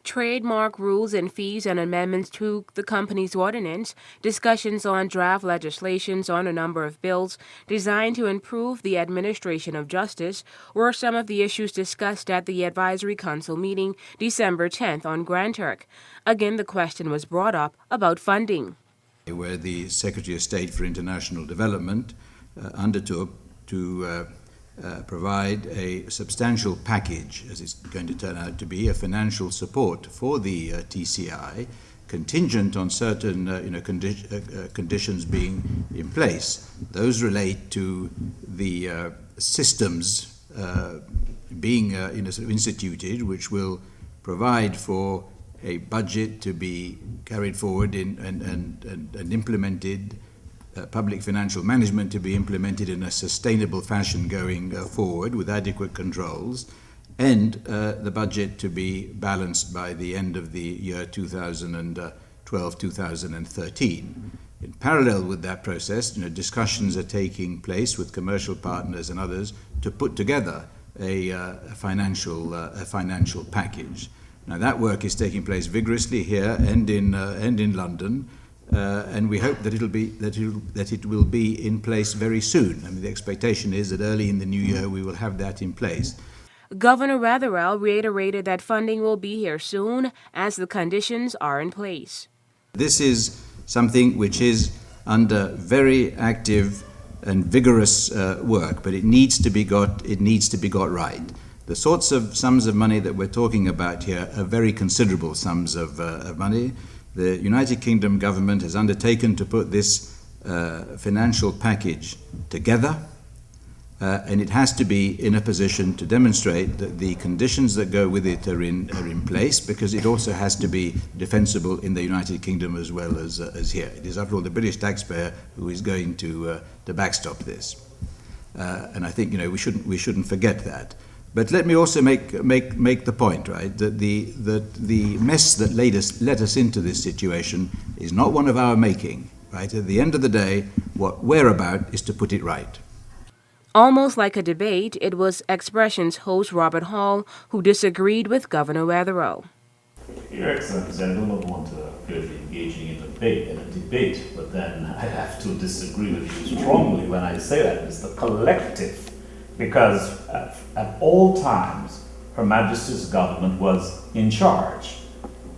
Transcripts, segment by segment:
Trademark rules and fees and amendments to the company's ordinance, discussions on draft legislations on a number of bills designed to improve the administration of justice were some of the issues discussed at the Advisory Council meeting December 10th on Grand Turk. Again, the question was brought up about funding, where the Secretary of State for International Development undertook to provide a substantial package, as it's going to turn out to be, a financial support for the TCI, contingent on certain conditions being in place. Those relate to the systems being sort of instituted, which will provide for a budget to be carried forward and implemented, public financial management to be implemented in a sustainable fashion going forward with adequate controls, and the budget to be balanced by the end of the year 2012-2013. In parallel with that process, discussions are taking place with commercial partners and others to put together a financial package. Now, that work is taking place vigorously here and in London. And we hope that it will be in place very soon. I mean, the expectation is that early in the new year we will have that in place. Governor Weatherall reiterated that funding will be here soon as the conditions are in place. This is something which is under very active and vigorous work, but it needs to be got right. The sorts of sums of money that we're talking about here are very considerable sums of money. The United Kingdom government has undertaken to put this financial package together, and it has to be in a position to demonstrate that the conditions that go with it are in place, because it also has to be defensible in the United Kingdom as well as here. It is, after all, the British taxpayer who is going to backstop this, and I think we shouldn't forget that. But let me also make the point, right, that the mess that led us into this situation is not one of our making, right? At the end of the day, what we're about is to put it right. Almost like a debate, it was Expression's host Robert Hall who disagreed with Governor Weatherall. Your Excellency, I do not want to appear to be engaging in a debate, but then I have to disagree with you strongly when I say that it's the collective. Because at all times, Her Majesty's government was in charge.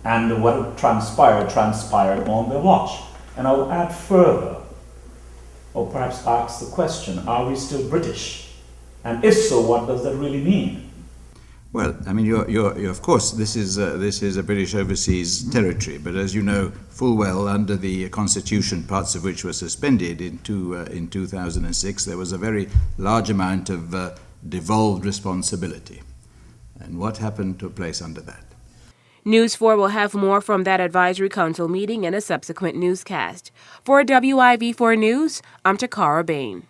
And what transpired on their watch. And I'll add further, or perhaps ask the question, are we still British? And if so, what does that really mean? Well, I mean, you're of course, this is a British overseas territory, but as you know full well, under the Constitution, parts of which were suspended in 2006, there was a very large amount of devolved responsibility. And what happened took place under that. News 4 will have more from that Advisory Council meeting in a subsequent newscast. For WIV4 News, I'm Takara Bain.